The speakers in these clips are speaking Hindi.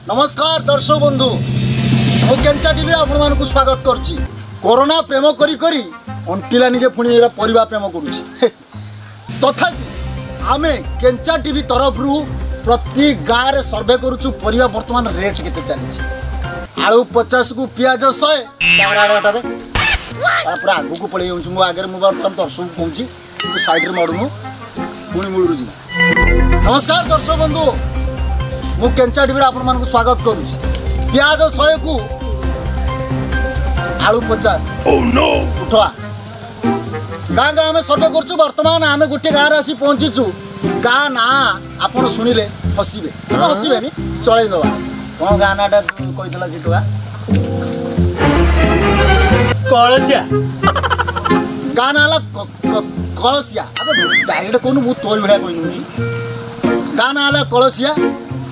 नमस्कार दर्शक बंधु मु केंचा टीवी आपण मानकु स्वागत करछि। कोरोना प्रेम करी करी अंटिला निजे पुणी एरा परिवार प्रेम करूछि। तथापि आमे केंचा टीवी तरफ रु प्रति गाँ रे सर्वे करूछु परिवा वर्तमान रेट केते चली। आलू 50 को पियाज 100 कैमरा आड़े हटाबे पूरा आगु को पळै जाउछु। मु आगे मु बर्तमान दर्शक पहुंची किंतु साइड रे माडू पुणी मुळुरु जी। नमस्कार दर्शक बंधु मु केंचा टीवी आपण मानकु स्वागत करूछि। पियाज 100 को आलू 50 ओह नो उठवा गाँ गाँ में सर्वे करछु। वर्तमान आमे गोटे गाँ रे आसी पहुंचीछु। गाँ ना आपण सुनिले हसिबे हसिबे नी चलै दवा कोन गाँ नाटा कहि देला जिटवा कळसिया गाँ नाला कळसिया। अबे डायरेक्ट कोन मु तोल भड़िया कहि नुची। गाँ नाला कळसिया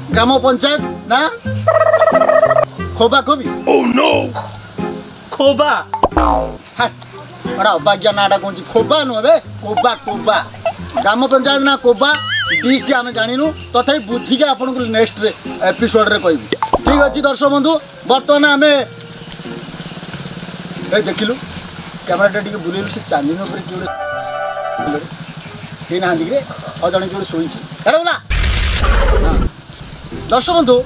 ग्राम पंचायत ना खोबा खोबी ओह नो खोबा बड़ा अभाग्य नाटा कौन खोबा नुहे कोबा कोबा ग्राम पंचायत ना कोबा डिस्ट्रिक्ट आम जाणु तथापि बुझिके आपन को नेक्स्ट एपिसोड रे कहबी। ठीक अच्छे दर्शक बंधु बर्तमान आम देखिलु कैमेरा टे बुलेलु से चांदनी किए ना रे और जन किए शोई बोला दर्शक बंधु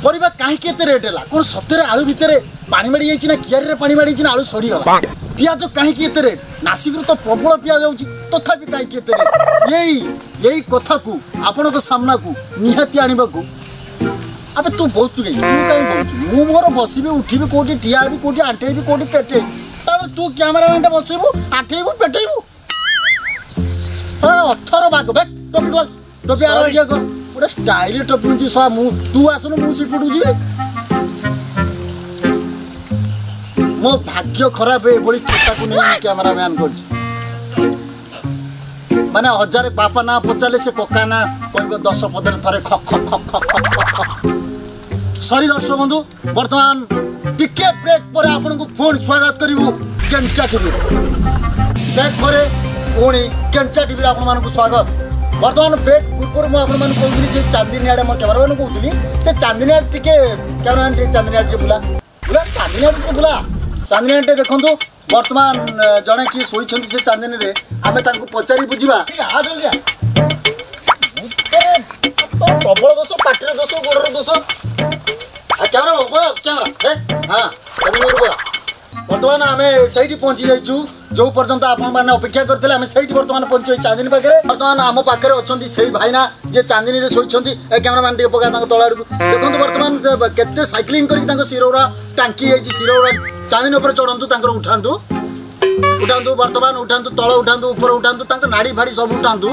परिवा कहीं रेट है कौन सतरे आलू भितर पानी माड़ी जाइए ना कियारी रे पानी माड़ी ना आलू सड़ीगला। पियाज कहीं रेट नासिक तो प्रबल पियाज होची तथापि कहीं रेट यही कथा को आपण को सामना को निहाती आनिबा को अबे तू बहुत गई तू कहीं बहुत मु मोर बसिबे उठिबे कोठी ठियाबी कोठी आंटेबी कोठी पेटे तापर तू कैमरामैन टा बसेबू आठेबू पेटेबू अरे अथर बाग बे टोपी कर टोपी आरो ये कर पूरा स्टाइल टोपी मुझे सा मु तू आसनु मु सी पडू जी मो भाग्य खराब है बड़ी छोटा को नहीं कैमरामैन कर माने हजार बापा ना पचाले से कोका ना कोई 10 पदर थरे खक खक खक खक खक खक। सॉरी दर्शक बंधु वर्तमान टिके ब्रेक पर आपन को फोन स्वागत करिवु केंचा टीवी ब्रेक पर ओणी केंचा टीवी आपन मान को स्वागत। वर्तमान ब्रेक पूर्व मु आपन मान कहउली से चांदनी आडे मोर कैमरामैन कहउली से चांदनी आडे टिके कैमरामैन टिके चांदनी आडे बुला बुला चांदनी आडे बुला चांदनी आडे देखंतु वर्तमान जने कि सोई छंती से चांदनी रे आमे तांको पचारी बुझिबा आ जल्दी तो प्रबल दोष पाटिर दोष गोडर दोष आ कैमरा हां वर्तमान आमे सहीटी पहुंची जाइछु जो पर्यंत आपण माने अपेक्षा करथिले आमे सहीटी वर्तमान पहुंचो चांदनी पाखरे। वर्तमान आम पाखरे अछंती सेही भाईना जे चांदनी रे सोई छंती ए कैमरामैन टे पका तांको तळाडू देखंतु वर्तमान केते साइक्लिंग करी तांको सिरोरा टांकी जाइछि सिरोरा चांदनी ऊपर चढ़ंतु तांकर उठांतु उठांतु वर्तमान उठांतु तळ उठांतु ऊपर उठांतु तांकर नाड़ी फाड़ी सब उठांतु।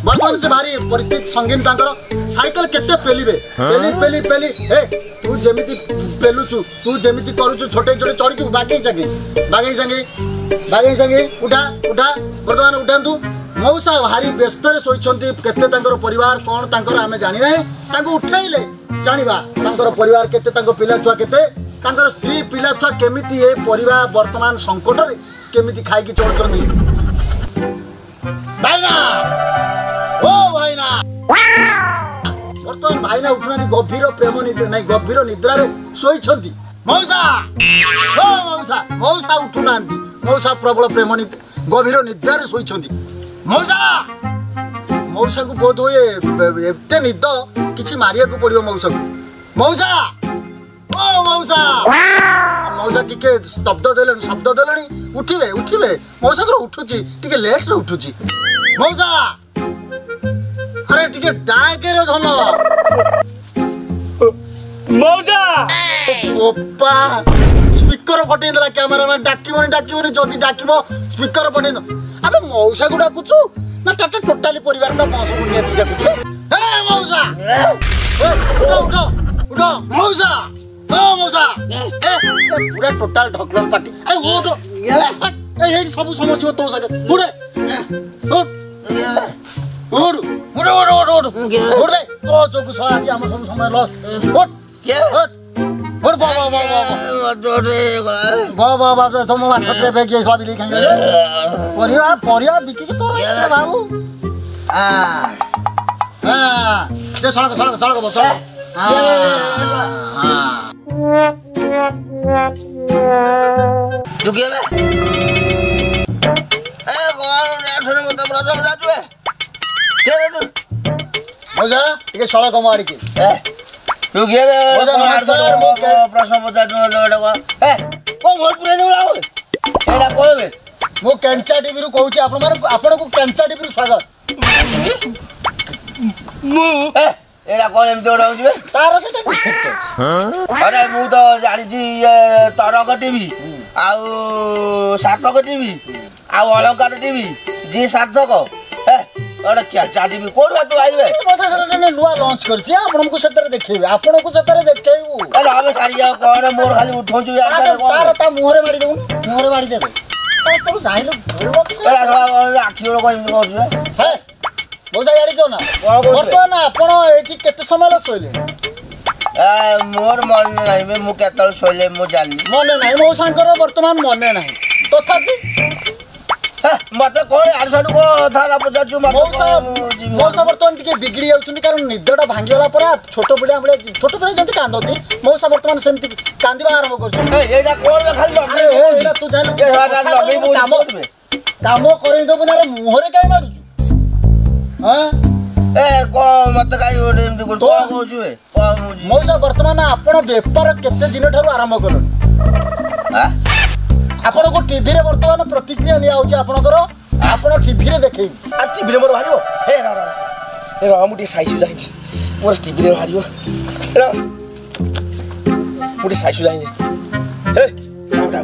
वर्तमान से भारी परिस्थिति संगीन तांकर साइकिल केते पेलिबे पेली पेली पेली हे तू जेमिति पेलुछु तू जेमिति करूछु छोटे छोटे चढ़ीछु बागे संगे उठा उठा वर्तमान उठांतु। मौसा भारी व्यस्त रे सोइछंती केते तांकर परिवार कोन तांकर आमे जानि नै तांको उठाइले जानिबा तांकर परिवार केते तांको पिला छुआ केते तांकर स्त्री पिला छुआ केमिति ए परिवार वर्तमान संकट रे केमिति खाई की चलछंती। भाईना ओ भाईना वर्तमान भाईना उठुनानी गभीर प्रेम निद्रा नहीं गभीर निद्रा रे सोई छंती। मौसा ओ मौसा मौसा उठुनांती मौसा प्रबल प्रेम निद्रा गभीर निद्रा रे सोई छंती। मौसा मौसा को बहुत होए एते निद किछि मारिया को पड़ियो मौसा को मौसा ओ मौसा मौसा टिके शब्द देलनी उठिबे उठिबे मौसा को उठुची टिके लेट रे उठुची मौसा अरे टिके डाके रे धन मौसा ओपा स्पीकर फटे देला कैमरामैन डाकिबोनी जदी डाकिबो स्पीकर फटे दो अबे मौसा को डाकुचू ना टाटा टोटली परिवार का 500 गुनिया दी डाकुचू हे मौसा उठो उठो मौसा ओ मौसा ए पूरा टोटल ढकलन पार्टी अरे वो तो ए ये सब समझियो तो सके उड़े उड़ उड़ उड़ उड़ उड़ उड़ रे तो जो कुछ आदि हम सब समय लॉस उड़ के उड़ बा तुम मान छत्रे पे के सब लिखेंगे परिया बिकी के तो रे बाबू हां हां दे सड़क बस तू किए बे ए कौन नेठने मत प्रश्न पचार वे के रे तू मौसा टिके सळ कम आड़ी के तू किए बे प्रश्न पचार लोटा को ए को मोर पुरे दे लाओ एला कोबे मो कैंचा टीवी रु कहूची आपण को कैंचा टीवी रु स्वागत ମୁଁ एला कोन एमती ओडा होजी बे तार सेटा डिफेक्ट अरे मु तो जानी छी तरंग टीवी आउ सार्थक टीवी आउ अलंकार टीवी जी सार्थक ए ओडा क्या टीवी कोन तू आइबे मौसा सेटा ने नुआ लॉन्च करछि आपण को सेटा देखैबे आपण को सेटा देखैबू अरे आबे सारी जाओ कोन मोर खाली उठौछु यार तार ता मुहरे मारी देऊ मुहरे मारी देबे तो जाइलो भरबो अरे आखी ओडा कोन करछु हे मौसा याडी क्यों ना वर्तमान आपण एठी केते समय ल सोइले मोर मन नहीं बे मु केतल सोइले मु जानी मन नाही मौसांकर वर्तमान मन नाही तथापि मते कोन आर साडू को थाला पचारछु मौसा वर्तमान टिके बिगड़ी जाउछन कारण निदडा भांगीला पर छोट पिला जंती कांदोती मौसा वर्तमान सेमती कांदिबा आरंभ करछु एटा कोन खाली लगे एटा तू जान लगे काम करै दबु ना मुहरे काई मारु हां ए को मते काई ओडे एमती को कहछु ए मौसा वर्तमान आपण व्यापार केते दिन ठारू आरंभ करलो हां आपण को टीवी रे वर्तमान प्रतिक्रिया लिया होची आपनकर आपण टीवी रे देखै आ टीवी रे मोर भारियो हे रा मुटी साइसु जाइछि मोर टीवी रे भारियो रा मुटी साइसु जाइछि हे उठा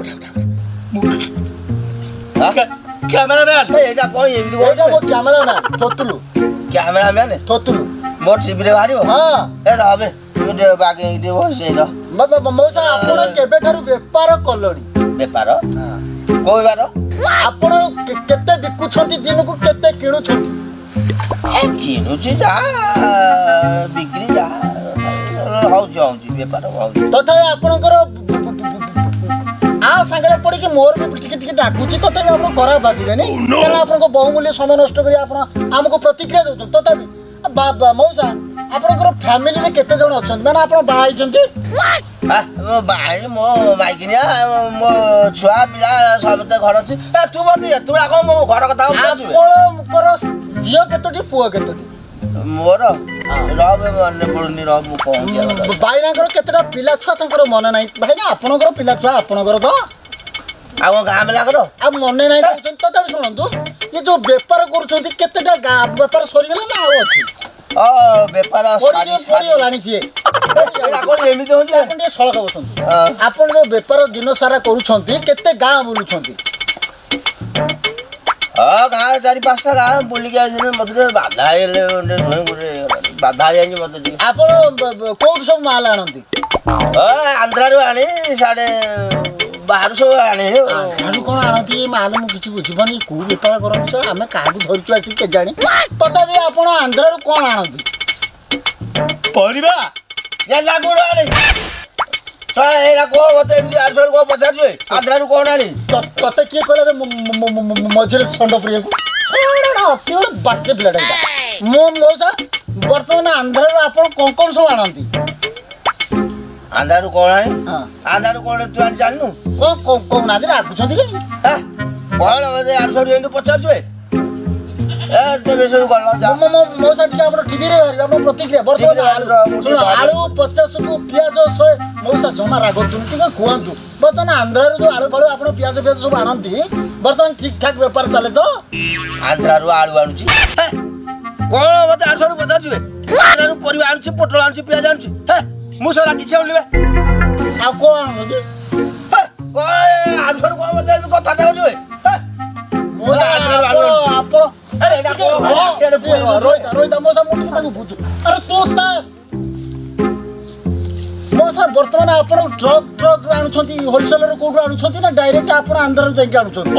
कैमरामैन एटा कोन एमती एटा मो कैमरामैन थोतलु कैमरामैन थोतलु मोर टीवी रे भारियो हां ए राबे मुटे बागे दे बसे रा मौसा आपण केबे ठारू व्यापार कलोनी बेपार कोई बार आपण केते बिकुछंती दिन को केते किणुछंती किनुची जा बिक्री जा हाउ जाउची बेपार हाउ तथा आपणकर आ संगरे पड़ी कि मोर भी टिके टिके डाकुची तथा आपण करा भाबिबेनी कारण आपण को बहुमूल्य समय नष्ट करी आपण हमको प्रतिक्रिया दउछ तथा मौसा आपणकर फैमिली रे केते जण अछन माने आपण बाहाई छंती मो भाई मो माइकिनिया मो छुआ पिला सबते घर अछि ए तू मते तू आको मो घर कथा आपणकर जियो केतोटी पुआ केतोटी मोर रबे मने पडुनी रब मु कहूं भाईनाकर केतेटा पिला छुआ तांकर मन नाही भाईना आपणकर पिला छुआ आपणकर तो आव गां मेला करो आ मने नाही कहउछन तथापि सुनंतु ये जो व्यापार करूछंती केतेटा व्यापार सरी गेला ना आउ अछि बेपार पड़ी लानी सी एमती हो आपण सड़क बसंतु आपण जो व्यापार दिन सारा करूछंती केते गां बुलुछंती गाँ चारि पाँचटा गाँ बुलिक मत बाधा बाधा मत आपण कोउठ सब माल आनंती आंध्रारू आनी साडे बाहर सब आने आंध्रारू कोन आनंती माल मु किछि बुझिबनी को व्यापार करंती सर हमें कागु धरचु आसी के जानी तथापि आपण आंध्रारू कोन आनंती परिबा या लागु आनी सर एला को मते एमती आठर को पचारछे आंध्रारू कोन आनी तते के कहले मझरे संड प्रिय को अति बड़ बाच्चे पिलाटा मो मौसा वर्तमान आंध्रारू आपण कोन सब आनंती आंध्रारू कोन आनी आंध्रारू कोन तू आनी जाननु कोन नादि राखुछंती के कोन मते आठर एंदु पचारछे ए तेबे सब गल्ला जा मौसा टिका आपण टीवी रे आपण प्रतिक्रिया वर्तमान सुनो आलू 50 को पियाज 100 मौसा जमा रागतुन टिका खुआंतु वर्तमान आंध्रारू जो आलू फळू आपण पियाज सब आनंती वर्तमान ठीक ठाक व्यापार चले तो आंध्रारू आलू आनुची कोन मते 800 पचारछे आंध्रारू परिवा आनुची पोटल आनुची पियाज आनुची हे मु सोला किछ ओलिबे आ कोन होजी कोन 800 को मते कथा देउछे मौसा आपण अरे एटा को रोहित मौसा मुठी ताको बुझ अरे तू ता मौसा वर्तमान आपण ट्रक आनुछंती होलसेलर कोड आनुछंती ना डायरेक्ट आपण आंध्र जाई आनुछंती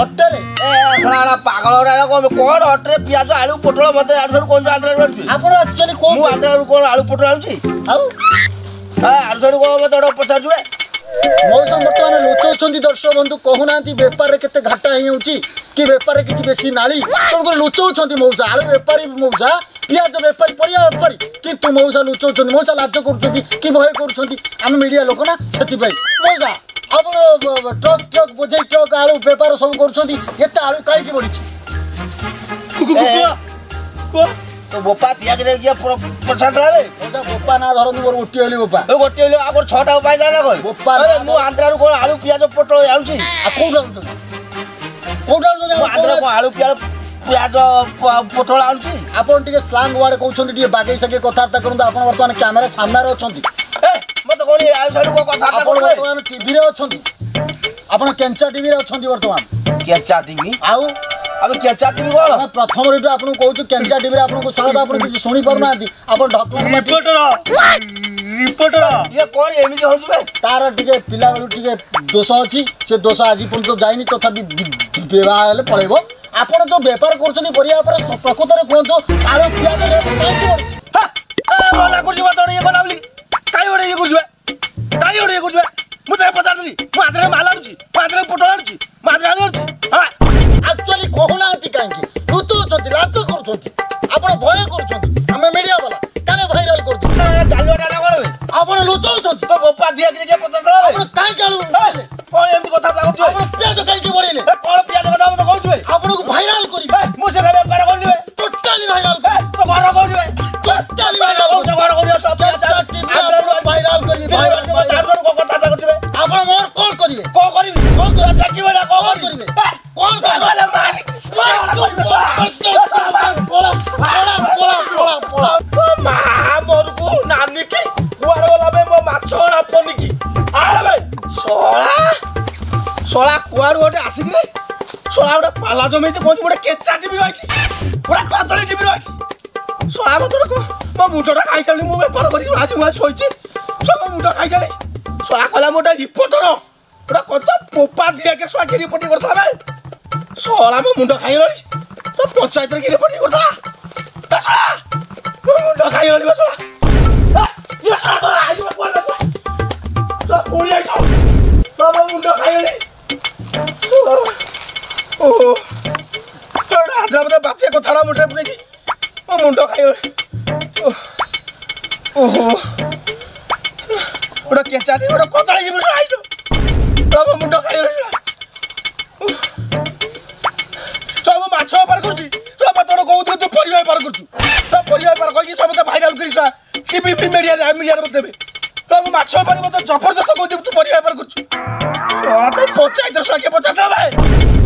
ऑटरे ए खळाला पागलरा कोन ऑटरे पियाज आलू पोटल मते आंध्र कोन आंध्र आनुची आपण एक्चुअली को मु आंध्र कोन आलू पोटल आनुची आउ आंध्र को मते पचारजुए मौसा वर्तमान लुचौछंती दर्शक बंधु कहूनांती व्यापार रे केते घाटा हेउची कि व्यापार किछि बेसी नाली तुमको लुचौछंती मौसा आलू व्यापारी मौसा ପିଆଜ ବେପାରୀ ପରିବା ବେପାରୀ କିନ୍ତୁ ମଉସା ଲୁଚଉଛନ୍ତି ମଉସା ଲାଜ କରୁଛନ୍ତି କି ଭୟ କରୁଛନ୍ତି ଆମେ ମିଡ଼ିଆ ଲୋକ ନା ସେଥିପାଇଁ ମଉସା ଆପଣ ଟ୍ରକ୍ ବୋଝେଇ ଟ୍ରକ୍ ଆଳୁ ବେପାର ସବୁ କରୁଛନ୍ତି ଏତେ ଆଳୁ କାହିଁକି ବଢ଼ିଛି तो बोपा दिया करे गया प्रसाद लावे मौसा बोपा ना धरनु मोर गोटी होली बोपा ए गोटे होले आ कोन छटा उपाय जाला कोन बोपा अरे मु आंध्रा रो कोन आलू पियाज पोटल आउची आ कोउडा आंध्रा को आलू पियाज पोटल आउची आपण टिके स्लैंग वर्ड कहउछन्ती टिके बागै सके कथार्ता करन आपण वर्तमान कैमरा सामने रे अछन्ती ए मत कोनी आलू सालू को कथार्ता आपण वर्तमान टीवी रे अछन्ती आपण केंचा टीवी रे अछन्ती वर्तमान केंचा टीवी आउ अबे केंचा टीवी कोन हम प्रथम रेटू आपण कहउछु केंचा टीवी रे आपण को स्वागत आपण किछि सुनि पारु नांती आपण ढकल रिपोर्टर ये कोन एमी जे होजबे तार टिके पिला बेलु टिके दोष अछि से दोष आजि पण तो जाइनी तथापि बेवा हेले पळेबो आपण जो व्यापार करछन्ती परिया पर प्रकृत रे कोंतो आरो पियाज रे काई की बढछि ए बोला कुछ मत ये कोन आबली काई ओडे ये कुछ मु ते पचार दली मु आंध्रा माल आउची आंध्रा पोटल आउची आंध्रा आउची हां एक्चुअली कहूनाती कहीं लुचुंट लाज कर आपण भय कर मीडिया वाला काले भाइराल कर दू गालुआ ना करबे आपण लुचुंट तो गोपा दिया कि जे पचार दला आपण काई चालू कोन एमती कथा जाउछ आपण प्याज काई के बढेले ए कोन पियाज कथा मत कहउछ बे आपण को भाइराल करी मु से व्यापार करलिबे टोटली भाइराल तो घर कहउछ बे टोटली भाइराल तो घर कहउछ सब टीवी आपण भाइराल करी भाइराल तार को कथा जाउछ बे आपण मोर कोन करिवे को करिबे कोन कर देखिबे ना को करिवे कोन वाला मार मा मोरको नानी की कुआरे वाला में मो माछोड़ा पनी की आले भाई सोला कुआरे ओटे आसिक रे सोला ओटे पाला जमेते कोन बडे केचा टीवी रहिछि पूरा कतले टीवी रहिछि सोला मत को मो मुठोटा खाइ चली मु बेपार करी आज मु सोइछि सब मुठो खाइ चली सोला कला मोटा रिपोर्टर पूरा कत पोपा दिया के सोला की रिपोर्ट करथला भाई सोला मो मुंडो खाइ लई सब पंचायत रे की रिपोर्ट करथला सोला मो मुंडो खाइ लई सोला ये सोला आज मो बोल तो पूरी आई तो मो मुंडो खाइ लई ओ आधा बता बच्चे को थाला मुठे पुरे की मो मुंडो खाइ लई ओहो ओडा केचाटी ओडा कोचाळी जिबे आइतो तो मुंडो खाइ लई सब माछ बेपार करछि सब तोड़ कहू तू परिया बेपार करछु तो परिया बेपार कहि सब त भाइराल करिसा टीवी मीडिया रे बतेबे तो माछ बेपार मत जबरदस्त कहू तू परिया बेपार करछु तो पंचायत रे सके पचार दे भाई